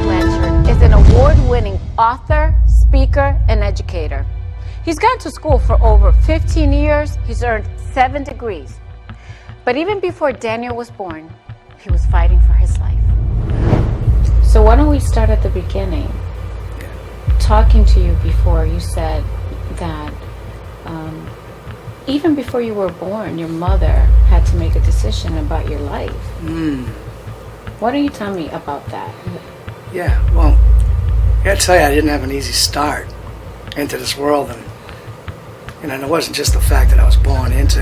Blanchard is an award-winning author, speaker, and educator. He's gone to school for over 15 years. He's earned 7 degrees. But even before Daniel was born, he was fighting for his life. So why don't we start at the beginning? Talking to you before, you said that even before you were born, your mother had to make a decision about your life. Why don't you tell me about that? Yeah, well, I gotta tell you, I didn't have an easy start into this world, and it wasn't just the fact that I was born into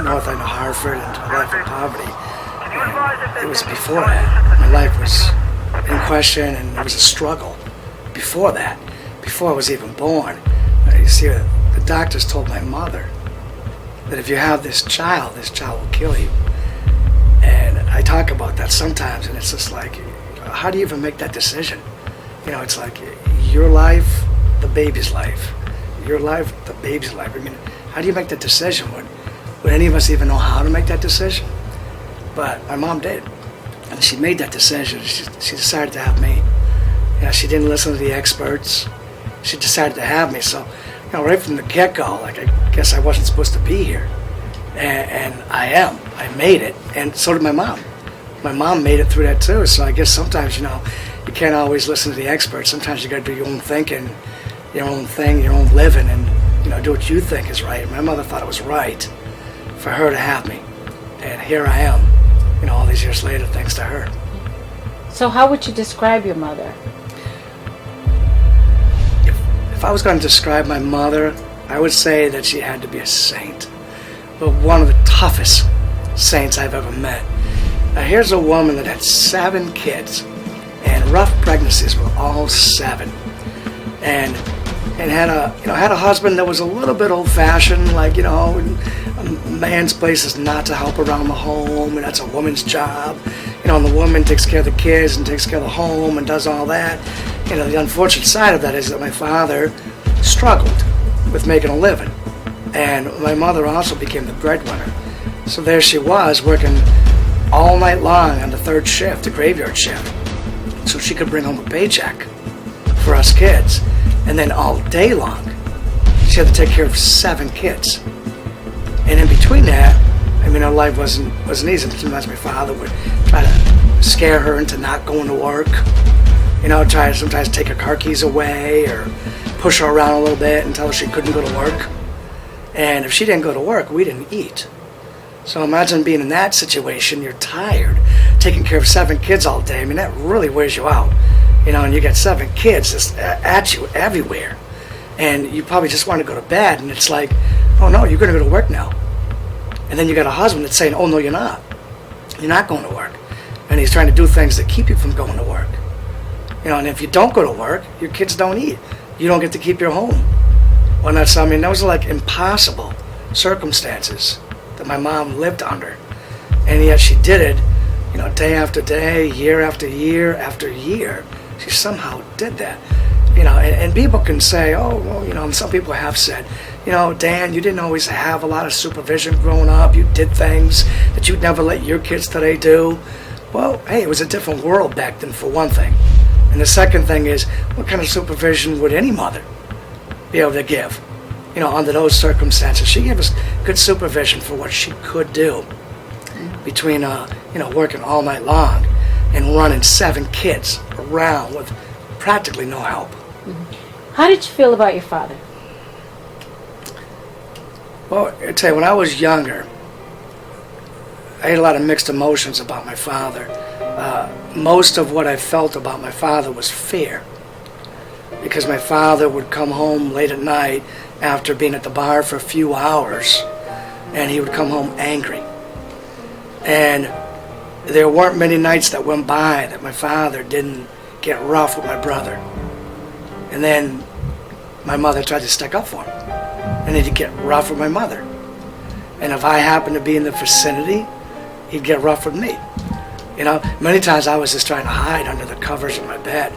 North End of Hartford, into a life of poverty. It was before that. My life was in question, and it was a struggle before that, before I was even born. You see, the doctors told my mother that if you have this child will kill you. And I talk about that sometimes, and it's just like, how do you even make that decision? You know, it's like your life, the baby's life. Your life, the baby's life. I mean, how do you make that decision? Would any of us even know how to make that decision? But my mom did. And she made that decision. She decided to have me. You know, she didn't listen to the experts. She decided to have me. So, you know, right from the get-go, like, I guess I wasn't supposed to be here. And I am. I made it. And so did my mom. My mom made it through that too. So I guess sometimes, you know, you can't always listen to the experts. Sometimes you got to do your own thinking, your own thing, your own living, and, you know, do what you think is right. My mother thought it was right for her to have me. And here I am, you know, all these years later, thanks to her. So how would you describe your mother? If I was going to describe my mother, I would say that she had to be a saint. But one of the toughest saints I've ever met. Now here's a woman that had 7 kids, and rough pregnancies with all 7, and had a husband that was a little bit old-fashioned, like, you know, a man's place is not to help around the home, and that's a woman's job. You know, and the woman takes care of the kids and takes care of the home and does all that. You know, the unfortunate side of that is that my father struggled with making a living, and my mother also became the breadwinner. So there she was, working all night long on the 3rd shift, the graveyard shift, so she could bring home a paycheck for us kids. And then all day long, she had to take care of 7 kids. And in between that, I mean, her life wasn't easy. Sometimes my father would try to scare her into not going to work. You know, try to sometimes take her car keys away or push her around a little bit and tell her she couldn't go to work. And if she didn't go to work, we didn't eat. So imagine being in that situation. You're tired, taking care of 7 kids all day. I mean, that really wears you out. You know, and you got 7 kids just at you everywhere. And you probably just want to go to bed, and it's like, oh no, you're going to go to work now. And then you got a husband that's saying, oh no, you're not. You're not going to work. And he's trying to do things that keep you from going to work. You know, and if you don't go to work, your kids don't eat. You don't get to keep your home. Well, that's, I mean, those are like impossible circumstances that my mom lived under. And yet she did it, you know, day after day, year after year after year. She somehow did that. You know, and people can say, oh, well, you know, and some people have said, you know, Dan, you didn't always have a lot of supervision growing up. You did things that you'd never let your kids today do. Well, hey, it was a different world back then, for one thing. And the second thing is, what kind of supervision would any mother be able to give, you know, under those circumstances? She gave us good supervision for what she could do between, you know, working all night long and running 7 kids around with practically no help. How did you feel about your father? Well, I tell you, when I was younger, I had a lot of mixed emotions about my father. Most of what I felt about my father was fear, because my father would come home late at night after being at the bar for a few hours, and he would come home angry. And there weren't many nights that went by that my father didn't get rough with my brother. And then my mother tried to stick up for him, and he'd get rough with my mother. And if I happened to be in the vicinity, he'd get rough with me. You know, many times I was just trying to hide under the covers of my bed.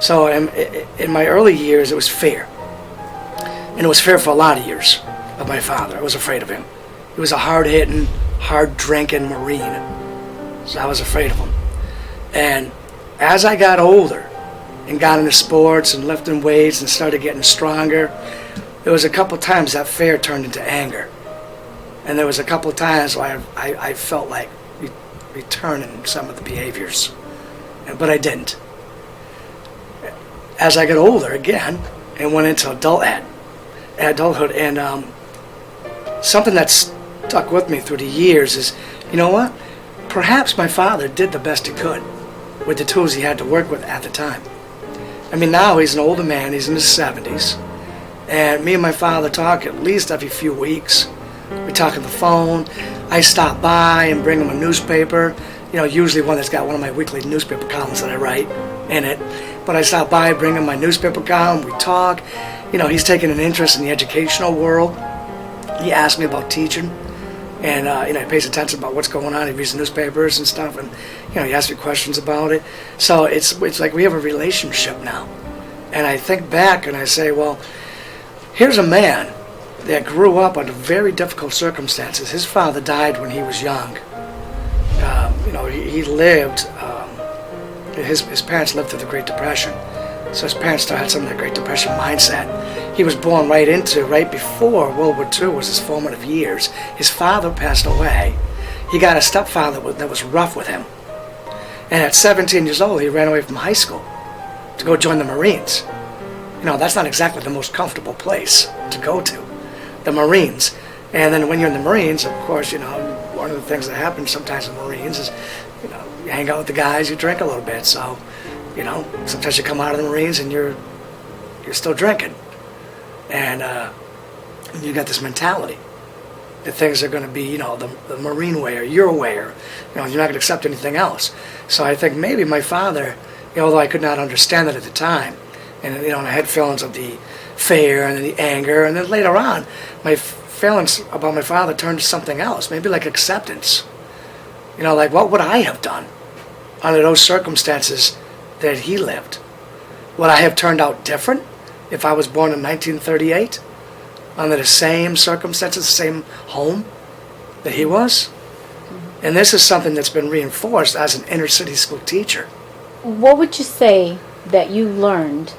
So in my early years, it was fear. And it was fear for a lot of years of my father. I was afraid of him. He was a hard-hitting, hard-drinking Marine. So I was afraid of him. And as I got older and got into sports and lifting weights and started getting stronger, there was a couple times that fear turned into anger. And there was a couple times where I felt like returning some of the behaviors. But I didn't. As I got older again and went into adulthood, and something that stuck with me through the years is, you know what? Perhaps my father did the best he could with the tools he had to work with at the time. I mean, now he's an older man, he's in his 70s, and me and my father talk at least every few weeks. We talk on the phone. I stop by and bring him a newspaper, you know, usually one that's got one of my weekly newspaper columns that I write in it. But I stop by, bring him my newspaper column, we talk. You know, he's taken an interest in the educational world. He asks me about teaching, and you know, he pays attention about what's going on. He reads the newspapers and stuff, and you know, he asks me questions about it. So it's like we have a relationship now. And I think back and I say, well, here's a man that grew up under very difficult circumstances. His father died when he was young. You know, he lived. His parents lived through the Great Depression, so his parents still had some of the Great Depression mindset. He was born right before World War II was his formative years. His father passed away. He got a stepfather that was rough with him. And at 17 years old, he ran away from high school to go join the Marines. You know, that's not exactly the most comfortable place to go to, the Marines. And then when you're in the Marines, of course, you know, one of the things that happens sometimes in the Marines is, you know, you hang out with the guys, you drink a little bit. So, you know, sometimes you come out of the Marines and you're still drinking. And you got this mentality that things are going to be, you know, the Marine way or your way, or, you know, you're not going to accept anything else. So I think maybe my father, you know, although I could not understand it at the time, and, you know, I had feelings of the fear and then the anger, and then later on, my feelings about my father turned to something else, maybe like acceptance. You know, like, what would I have done under those circumstances that he lived? Would I have turned out different if I was born in 1938 under the same circumstances, the same home that he was? Mm-hmm. And this is something that's been reinforced as an inner city school teacher. What would you say that you learned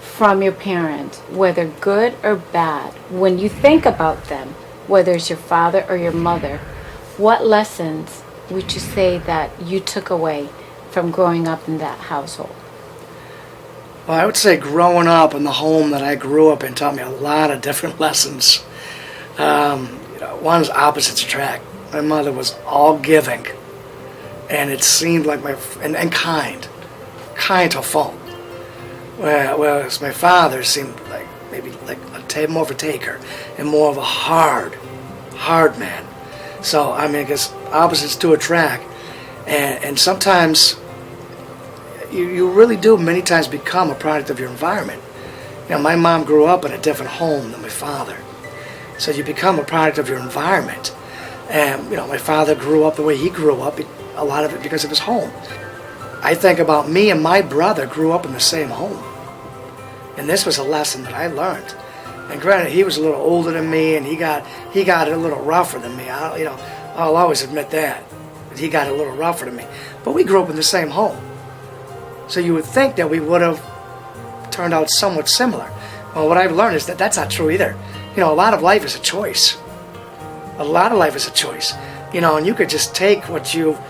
from your parents, whether good or bad, when you think about them, whether it's your father or your mother? What lessons would you say that you took away from growing up in that household? Well, I would say growing up in the home that I grew up in taught me a lot of different lessons. You know, one is opposites attract. My mother was all giving, and it seemed like and kind to a fault. Whereas my father seemed like maybe like more of a taker and more of a hard man. So I mean, I guess opposites do attract, and sometimes you really do many times become a product of your environment. You know, my mom grew up in a different home than my father, so you become a product of your environment. And you know, my father grew up the way he grew up, a lot of it because of his home. I think about me and my brother grew up in the same home, and this was a lesson that I learned. And granted, he was a little older than me, and he got a little rougher than me. I'll always admit that he got a little rougher than me. But we grew up in the same home, so you would think that we would have turned out somewhat similar. Well, what I've learned is that that's not true either. You know, a lot of life is a choice. A lot of life is a choice. You know, and you could just take what you've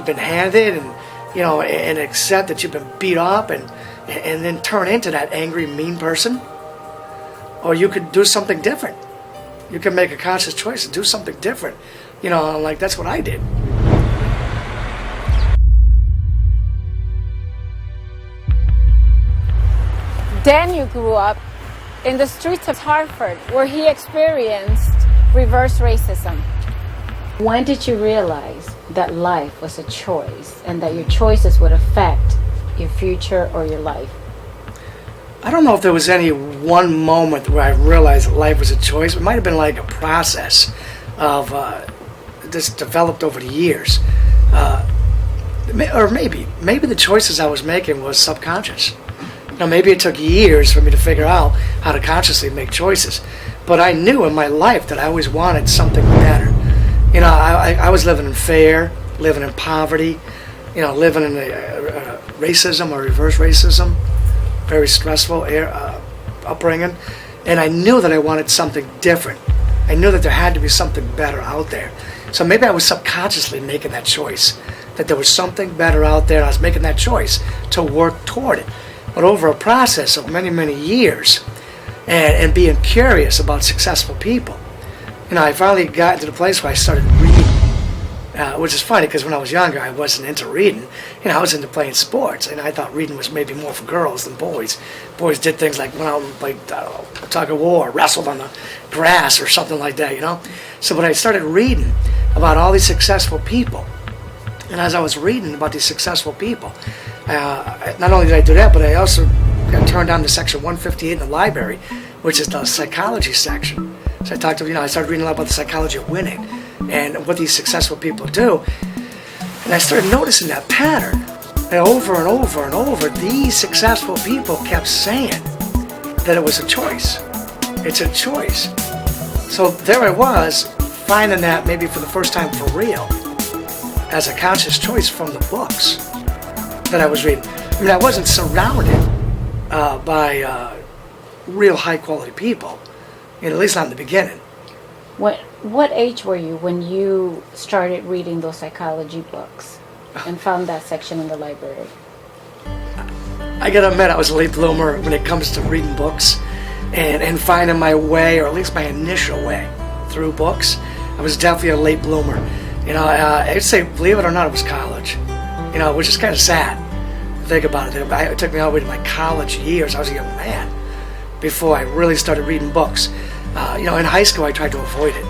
been handed, and you know, and accept that you've been beat up, and then turn into that angry, mean person. Or you could do something different. You can make a conscious choice and do something different. You know, I'm like, that's what I did. Daniel grew up in the streets of Hartford, where he experienced reverse racism. When did you realize that life was a choice and that your choices would affect your future or your life? I don't know if there was any one moment where I realized that life was a choice. It might have been like a process of this developed over the years. Or maybe the choices I was making was subconscious. You know, maybe it took years for me to figure out how to consciously make choices. But I knew in my life that I always wanted something better. You know, I was living in fear, living in poverty, you know, living in racism or reverse racism, very stressful upbringing. And I knew that I wanted something different. I knew that there had to be something better out there. So maybe I was subconsciously making that choice, that there was something better out there, and I was making that choice to work toward it. But over a process of many, many years, and being curious about successful people, you know, I finally got to the place where I started reading, which is funny because when I was younger, I wasn't into reading. You know, I was into playing sports, and I thought reading was maybe more for girls than boys. Boys did things like went out and played tug of war, wrestled on the grass or something like that, you know. So when I started reading about all these successful people, and as I was reading about these successful people, not only did I do that, but I also got turned on to section 158 in the library, which is the psychology section. So I started reading a lot about the psychology of winning and what these successful people do. And I started noticing that pattern. And over and over and over, these successful people kept saying that it was a choice. It's a choice. So there I was, finding that maybe for the first time for real, as a conscious choice from the books that I was reading. I mean, I wasn't surrounded by real high-quality people, at least not in the beginning. What age were you when you started reading those psychology books and found that section in the library? I gotta admit, I was a late bloomer when it comes to reading books and finding my way, or at least my initial way, through books. I was definitely a late bloomer. You know, I'd say, believe it or not, it was college. You know, which is kind of sad to think about it. It took me all the way to my college years. I was a young man before I really started reading books. You know, in high school, I tried to avoid it.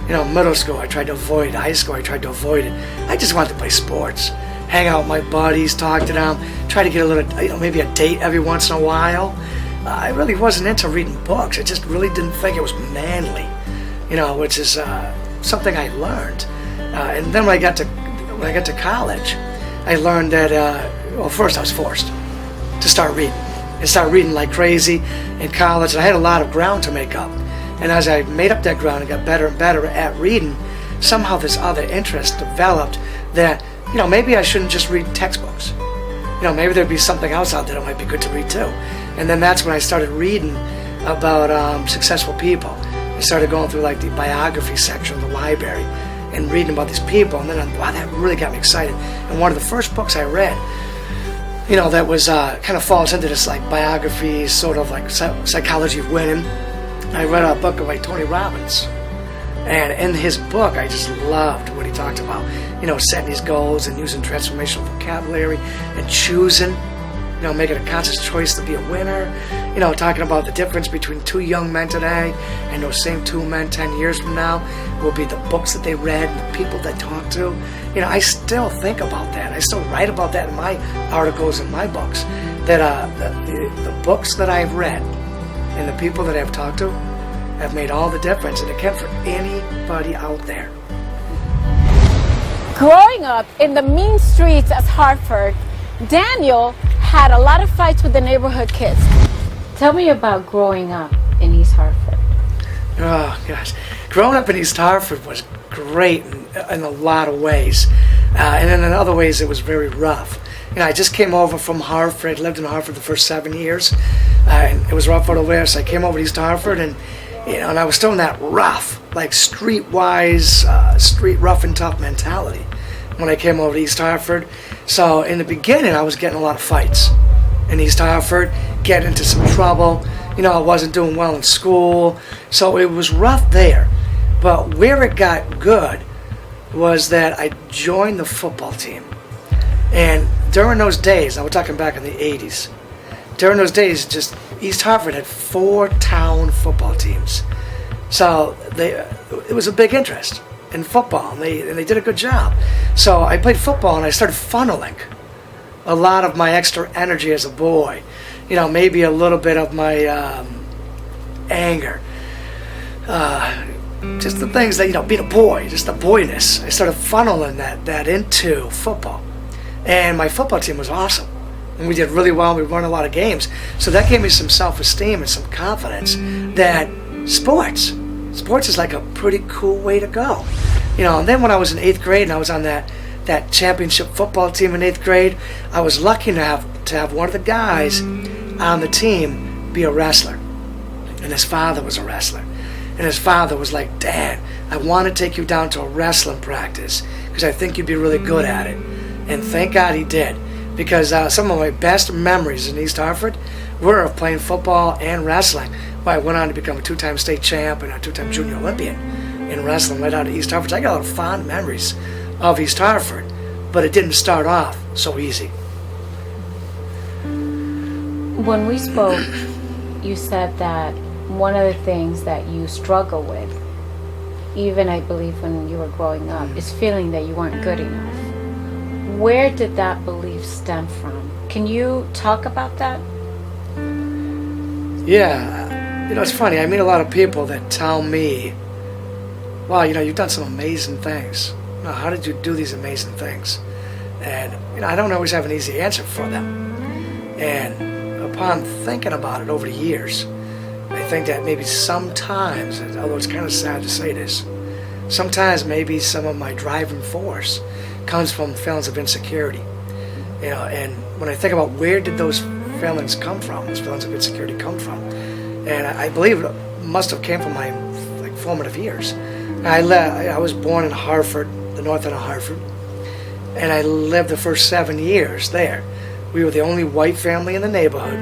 You know, middle school, I tried to avoid it. High school, I tried to avoid it. I just wanted to play sports, hang out with my buddies, talk to them, try to get a little, you know, maybe a date every once in a while. I really wasn't into reading books. I just really didn't think it was manly, you know, which is something I learned. And then when I got to college, I learned that, well, first I was forced to start reading. And start reading like crazy in college. And I had a lot of ground to make up. And as I made up that ground and got better and better at reading, somehow this other interest developed that, you know, maybe I shouldn't just read textbooks. You know, maybe there'd be something else out there that might be good to read too. And then that's when I started reading about successful people. I started going through like the biography section of the library and reading about these people. And then, wow, that really got me excited. And one of the first books I read, you know, that was kind of falls into this like biography, sort of like psychology of winning. I read a book by Tony Robbins, and in his book, I just loved what he talked about. You know, setting these goals and using transformational vocabulary and choosing, you know, making a conscious choice to be a winner. You know, talking about the difference between two young men today and those same two men 10 years from now will be the books that they read and the people they talk to. You know, I still think about that. I still write about that in my articles and my books. That the books that I've read and the people that I've talked to have made all the difference, and it can't for anybody out there. Growing up in the mean streets of Hartford, Daniel had a lot of fights with the neighborhood kids. Tell me about growing up in East Hartford. Oh, gosh. Growing up in East Hartford was great in a lot of ways. And then in other ways, it was very rough. You know, I just came over from Hartford. I lived in Hartford the first 7 years. And it was rough over there, so I came over to East Hartford, and, you know, and I was still in that rough, like street-wise, street rough and tough mentality when I came over to East Hartford. So in the beginning, I was getting a lot of fights in East Hartford, getting into some trouble. You know, I wasn't doing well in school, so it was rough there. But where it got good was that I joined the football team. And during those days, now we're talking back in the 80s, during those days, just East Hartford had 4 town football teams. So it was a big interest in football, and they did a good job. So I played football, and I started funneling a lot of my extra energy as a boy. You know, maybe a little bit of my anger. Just the things that, you know, being a boy, just the boyness. I started funneling that into football. And my football team was awesome. And we did really well. We won a lot of games. So that gave me some self-esteem and some confidence that sports is like a pretty cool way to go. You know, and then when I was in 8th grade and I was on that championship football team in 8th grade, I was lucky to have one of the guys on the team be a wrestler. And his father was a wrestler. And his father was like, "Dad, I want to take you down to a wrestling practice because I think you'd be really good at it." And thank God he did, because some of my best memories in East Hartford were of playing football and wrestling. Well, I went on to become a 2-time state champ and a 2-time junior Olympian in wrestling right out of East Hartford. So I got a lot of fond memories of East Hartford, but it didn't start off so easy. When we spoke, you said that one of the things that you struggle with, even I believe when you were growing up, is feeling that you weren't good enough. Where did that belief stem from? Can you talk about that? Yeah, you know, it's funny. I meet a lot of people that tell me, "Wow, you know, you've done some amazing things. You know, how did you do these amazing things?" And, you know, I don't always have an easy answer for them. And upon thinking about it over the years, I think that maybe sometimes, although it's kind of sad to say this, sometimes maybe some of my driving force comes from feelings of insecurity. You know, and when I think about where did those feelings come from, those feelings of insecurity come from, and I believe it must have came from my formative years. I was born in Hartford, the north end of Hartford, and I lived the first 7 years there. We were the only white family in the neighborhood,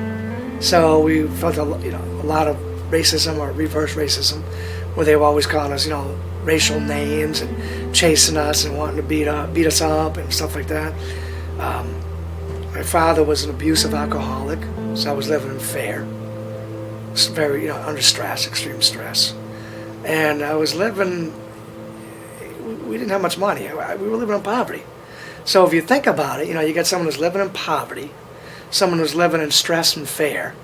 so we felt a lot of racism or reverse racism, where they were always calling us, you know, racial names and chasing us and wanting to beat us up and stuff like that. My father was an abusive alcoholic, so I was living in fear, very, you know, under stress, extreme stress, and I was living. We didn't have much money. We were living in poverty. So if you think about it, you know, you got someone who's living in poverty, someone who's living in stress and fear,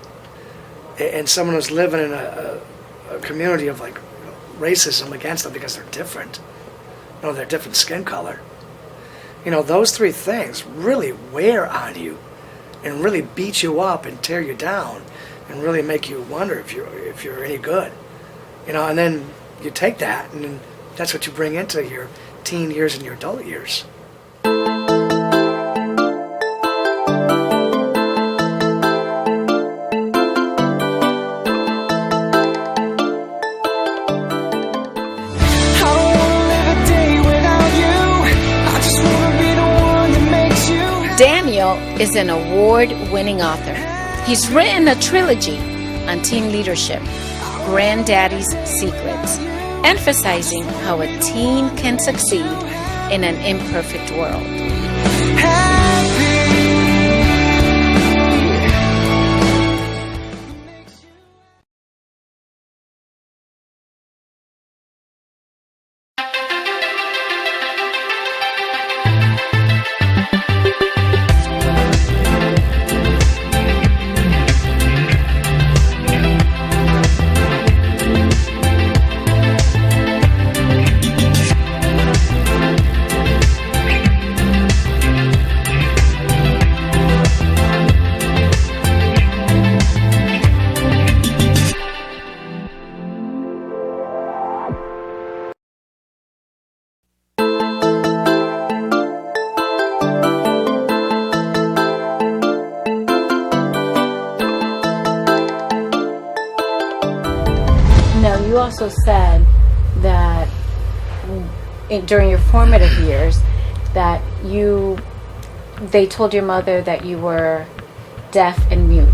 and someone who's living in a community of like racism against them because they're different. You know, they're different skin color. You know, those 3 things really wear on you and really beat you up and tear you down and really make you wonder if you're any good. You know, and then you take that and then that's what you bring into your teen years and your adult years. Daniel is an award-winning author. He's written a trilogy on teen leadership, Granddaddy's Secrets, emphasizing how a teen can succeed in an imperfect world. You also said that during your formative years that they told your mother that you were deaf and mute.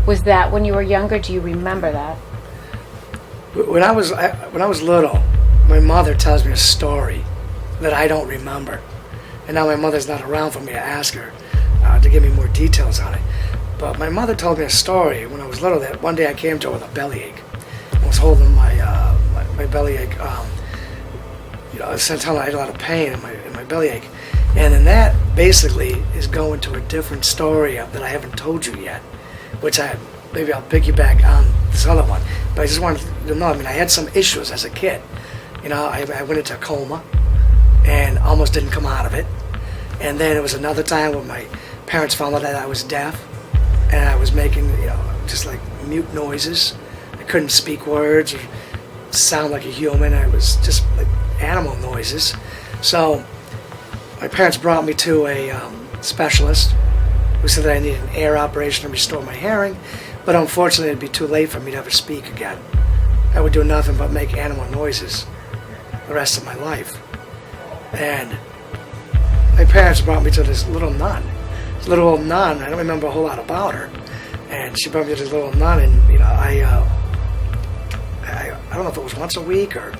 Was that when you were younger? Do you remember that? When I was little, my mother tells me a story that I don't remember. And now my mother's not around for me to ask her to give me more details on it. But my mother told me a story when I was little that one day I came to her with a bellyache. I was holding my bellyache, telling I had a lot of pain in my bellyache. And then that basically is going to a different story that I haven't told you yet, which maybe I'll piggyback on this other one. But I just wanted to know, I had some issues as a kid. I went into a coma and almost didn't come out of it. And then it was another time when my parents found out that I was deaf and I was making, just like mute noises. I couldn't speak words or sound like a human. I was just like animal noises. So my parents brought me to a specialist who said that I needed an ear operation to restore my hearing, but unfortunately it'd be too late for me to ever speak again. I would do nothing but make animal noises the rest of my life. And my parents brought me to this little nun. This little old nun, I don't remember a whole lot about her. And she brought me to this little nun, and I don't know if it was once a week or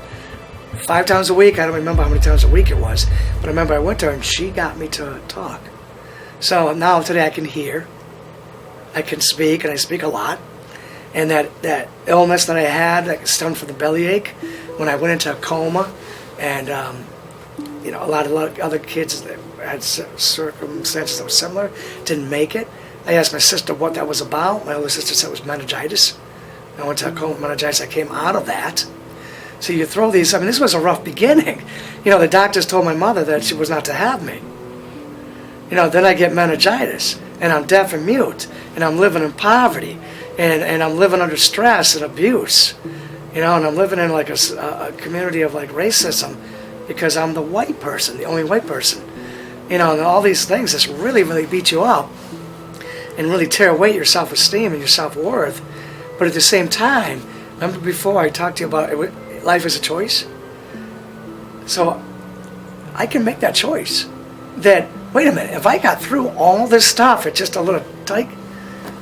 5 times a week. I don't remember how many times a week it was. But I remember I went to her and she got me to talk. So now today I can hear, I can speak, and I speak a lot. And that illness that I had that stemmed from the bellyache, when I went into a coma, and a lot of other kids that had circumstances that were similar didn't make it. I asked my sister what that was about. My older sister said it was meningitis. I went to a coma with meningitis. I came out of that. So you throw these, this was a rough beginning. The doctors told my mother that she was not to have me. Then I get meningitis, and I'm deaf and mute, and I'm living in poverty, and I'm living under stress and abuse, and I'm living in like a community of like racism because I'm the white person, the only white person, and all these things just really, really beat you up and really tear away your self-esteem and your self-worth. But at the same time, remember before I talked to you about life is a choice? So I can make that choice that, wait a minute, if I got through all this stuff at just a little tyke,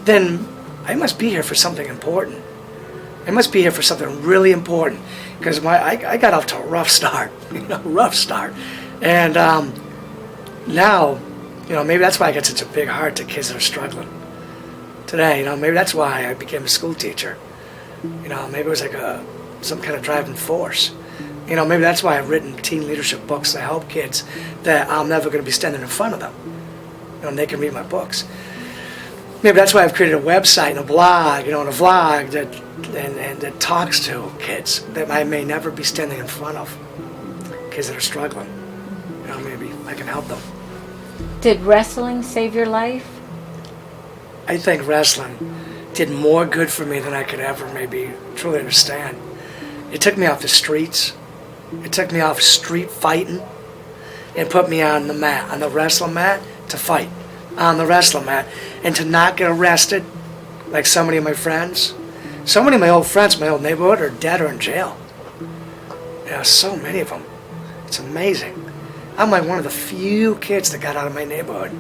then I must be here for something important. I must be here for something really important, because I got off to a rough start, rough start. And now, maybe that's why I get such a big heart to kids that are struggling today. Maybe that's why I became a school teacher. Maybe it was like some kind of driving force. Maybe that's why I've written teen leadership books to help kids that I'm never going to be standing in front of them. And they can read my books. Maybe that's why I've created a website and a blog, and a vlog that talks to kids that I may never be standing in front of. Kids that are struggling. Maybe I can help them. Did wrestling save your life? I think wrestling did more good for me than I could ever maybe truly understand. It took me off the streets. It took me off street fighting and put me on the mat, on the wrestling mat, to fight on the wrestling mat, and to not get arrested like so many of my friends. So many of my old friends, my old neighborhood, are dead or in jail. So many of them. It's amazing. I'm like one of the few kids that got out of my neighborhood.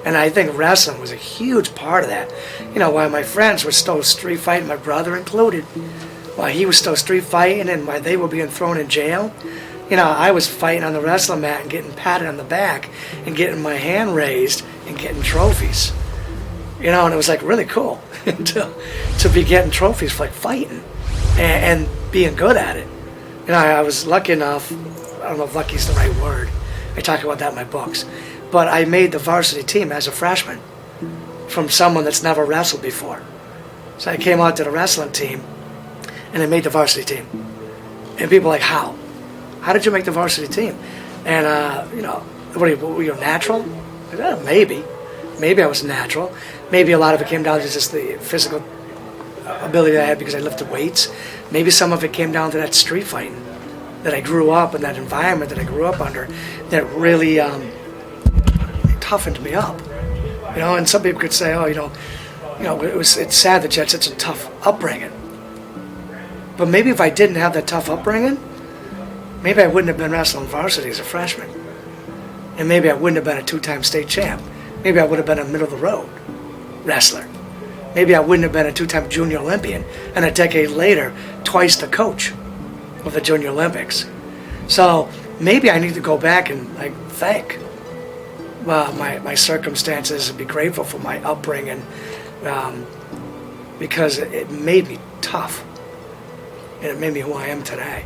And I think wrestling was a huge part of that. While my friends were still street fighting, my brother included, while he was still street fighting and while they were being thrown in jail, I was fighting on the wrestling mat and getting patted on the back and getting my hand raised and getting trophies. And it was like really cool to be getting trophies for like fighting and being good at it. I was lucky enough, I don't know if lucky is the right word, I talk about that in my books, but I made the varsity team as a freshman from someone that's never wrestled before. So I came out to the wrestling team and I made the varsity team. And people were like, how? How did you make the varsity team? And, were you natural? I said, maybe. Maybe I was natural. Maybe a lot of it came down to just the physical ability I had because I lifted weights. Maybe some of it came down to that street fighting that I grew up in, that environment that I grew up under, that really toughened me up. And some people could say, it's sad that you had such a tough upbringing. But maybe if I didn't have that tough upbringing, maybe I wouldn't have been wrestling varsity as a freshman. And maybe I wouldn't have been a 2-time state champ. Maybe I would have been a middle-of-the-road wrestler. Maybe I wouldn't have been a 2-time junior Olympian, and a decade later, twice the coach of the Junior Olympics. So maybe I need to go back and like thank my circumstances and be grateful for my upbringing, because it made me tough and it made me who I am today.